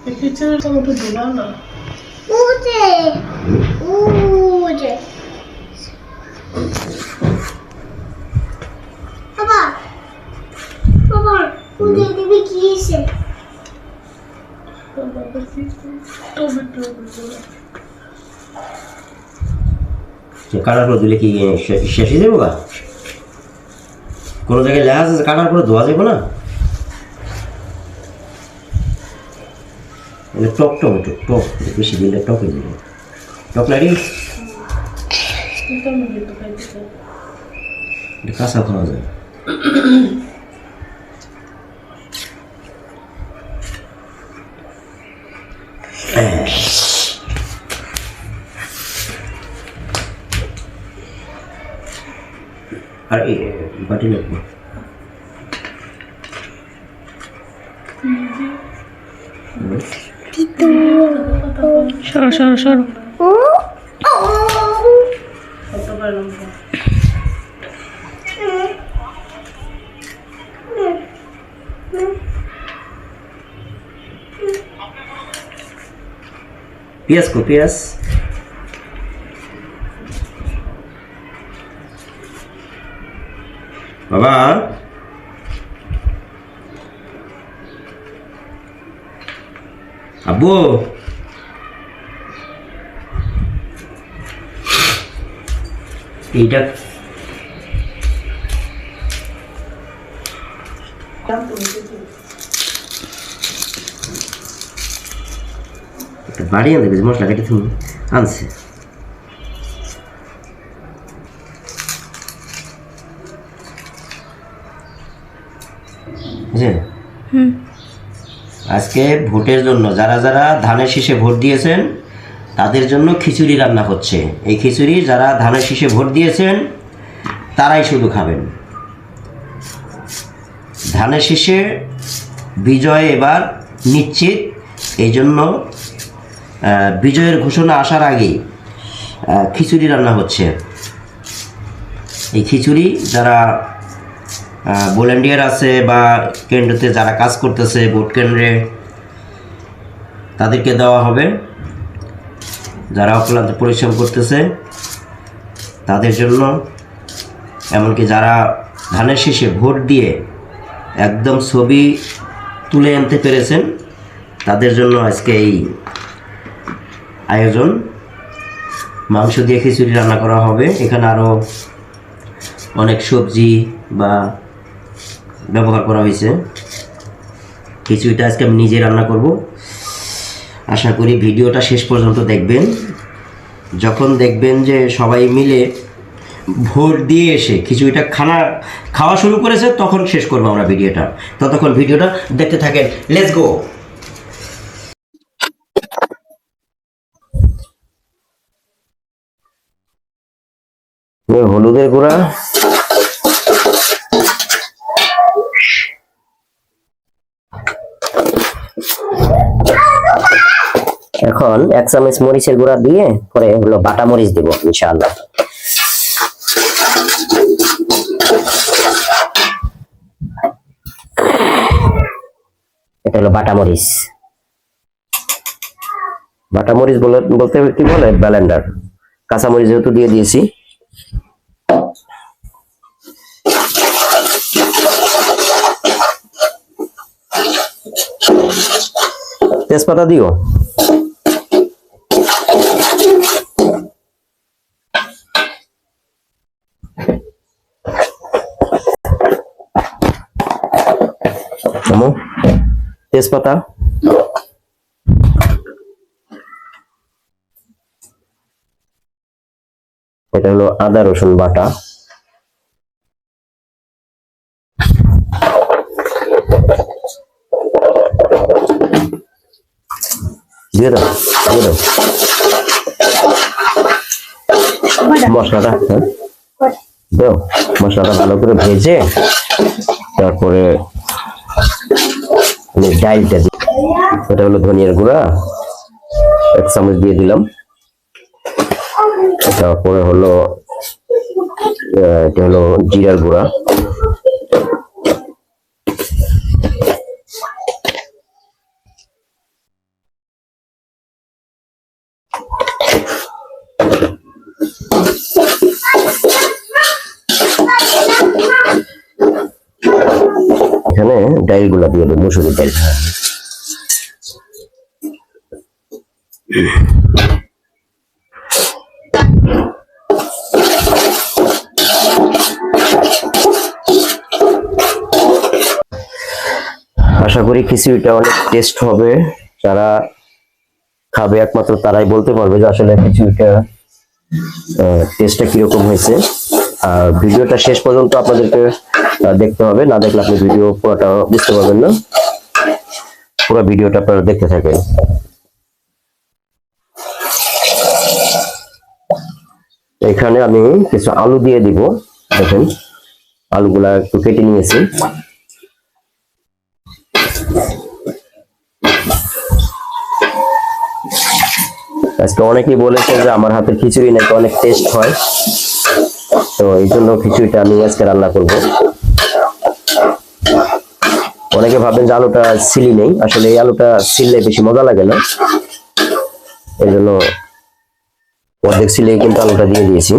খিচুড়ি tomato দিবা না উঠে উঠে বাবা বাবা উঠে দিবি কি এসে কাটার পর দিলে কি শেষে দেবো বা কোনো জায়গায় লেখা আছে কাটার পরে ধোয়া যাবো না টক টমেটো টক বেশি দিলে টকে দিলে টক লাগি কাঁচা খাওয়া যায় আর বাটি লাগবে সরো সরো সরো পেঁয়াজ কো পেঁয়াজ বাবা আব্বু এইটা একটা বাড়ি আনতে গেছে মশলা কেটে তুমি আনছে আজকে ভোটের জন্য যারা যারা ধানের শীষে ভোট দিয়েছেন তাদের জন্য খিচুড়ি রান্না হচ্ছে এই খিচুড়ি যারা ধানের শীষে ভোট দিয়েছেন তারাই শুধু খাবেন ধানের শীষে বিজয় এবার নিশ্চিত এই জন্য বিজয়ের ঘোষণা আসার আগেই খিচুড়ি রান্না হচ্ছে এই খিচুড়ি যারা ভলেন্টিয়ার আছে বা কেন্দ্রতে যারা কাজ করতেছে ভোট কেন্দ্রে তাদেরকে দেওয়া হবে যারা অক্লান্ত পরিশ্রম করতেছে তাদের জন্য এমনকি যারা ধানের শীষে ভোট দিয়ে একদম ছবি তুলে আনতে পেরেছেন তাদের জন্য আজকে এই আয়োজন মাংস দিয়ে খিচুড়ি রান্না করা হবে এখানে আরও অনেক সবজি বা ব্যবহার করা হয়েছে খিচুড়িটা আজকে আমি নিজে রান্না করব আশা করি ভিডিওটা শেষ পর্যন্ত দেখবেন যখন দেখবেন যে সবাই মিলে ভোট দিয়ে এসে খিচুড়িটা খাওয়া শুরু করেছে তখন শেষ করবো আমরা ভিডিওটা ততক্ষণ ভিডিওটা দেখতে থাকেন লেটস গো হলুদের গুঁড়া এখন 1 চামচ মরিচের গুঁড়া দিয়ে পরে হলো বাটা মরিচ দিব ইনশাআল্লাহ এটা হলো বাটা মরিচ বলতে কি বলে ব্লেন্ডার কাঁচা মরিচ যেহেতু দিয়ে দিয়েছি তেজপাতা দিও তেজপাতা এটা হলো আদা রসুন বাটা দিয়ে দাও মশলাটা দাও মশলাটা ভালো করে ভেজে তারপরে ডালটা দিই এটা হলো ধনিয়ার গুঁড়া 1 চামচ দিয়ে দিলাম তারপরে হলো এটা হলো জিরার গুঁড়া ডালগুলা দিয়ে দেবো, মুসুরির ডাল। আশা করি খিচুড়িটা অনেক টেস্ট হবে। যারা খাবে একমাত্র তারাই বলতে পারবে যে আসলে খিচুড়িটা টেস্টটা কিরকম হয়েছে। আর ভিডিওটা শেষ পর্যন্ত আপনাদেরকে দেখতে হবে, না দেখলে আপনি ভিডিও পুরোটা বুঝতে পারবেন না। পুরো ভিডিওটা আপনারা দেখতে থাকেন। এখানে আমি কিছু আলু দিয়ে দিব। দেখেন আলুগুলা একটু কেটে নিয়েছি। আজকে অনেকেই বলেছে যে আমার হাতের খিচুড়ি নাকি অনেক টেস্ট হয়, তো এই জন্য খিচুড়িটা আমি আজকে রান্না করব। অনেকে ভাবেন যে আলুটা সিলি নেই, আসলে এই আলুটা সিললে বেশি মজা লাগে না, এই জন্য অর্ধেক সিলে কিন্তু আলুটা দিয়ে দিয়েছি।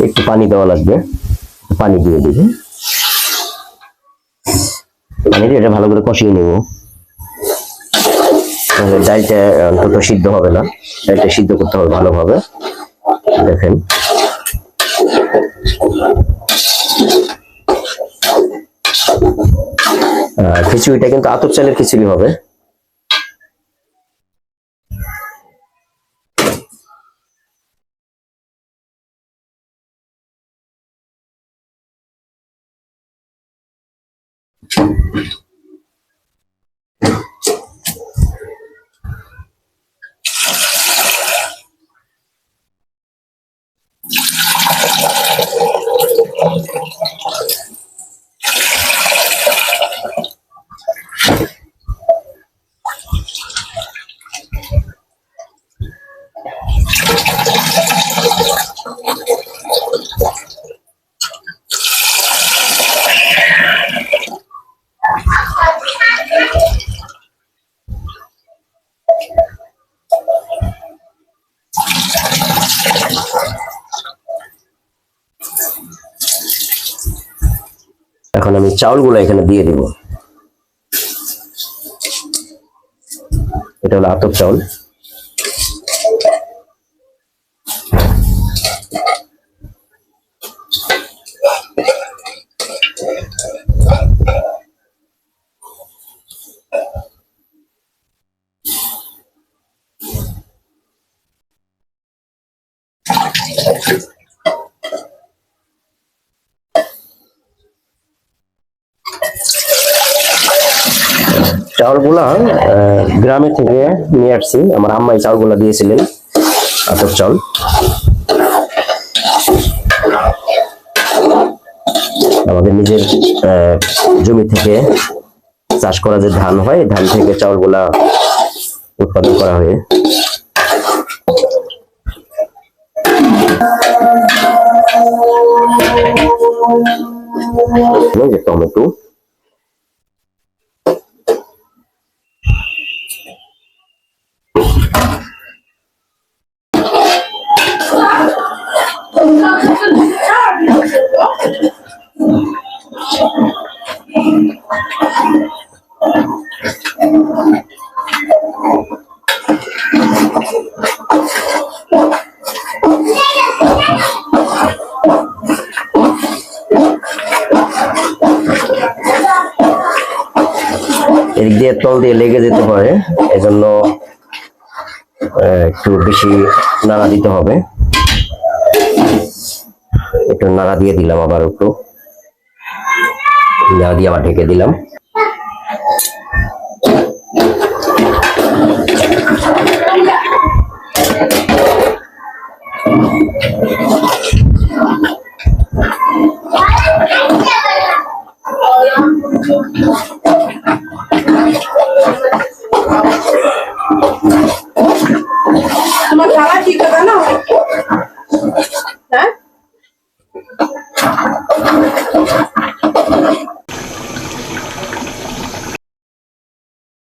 একটু পানি দেওয়া লাগবে, পানি দিয়ে দিবি। পানি দিয়ে এটা ভালো করে কষিয়ে নেব। ডালটা অন্তত সিদ্ধ হবে না, ডালটা সিদ্ধ করতে হবে ভালোভাবে। দেখেন খিচুড়িটা কিন্তু আতপ চালের খিচুড়ি হবে। এখন আমি চাউলগুলো এখানে দিয়ে দিব। এটা হলো আতপ চাউল। চাউলগুলা গ্রামে থেকে নিয়ে আসছি, আমার আম্মাই চাউলগুলা দিয়েছিলেন, আতপ চাউল। আমাদের নিজের জমি থেকে চাষ করা যে ধান হয়, ধান থেকে চাউলগুলা উৎপাদন করা হয়। টমেটো, এদিক দিয়ে তল দিয়ে লেগে যেতে পারে, এজন্য একটু বেশি নাড়া দিতে হবে। একটু নাড়া দিয়ে দিলাম, আবার একটু নাড়া দিয়ে আবার ঢেকে দিলাম।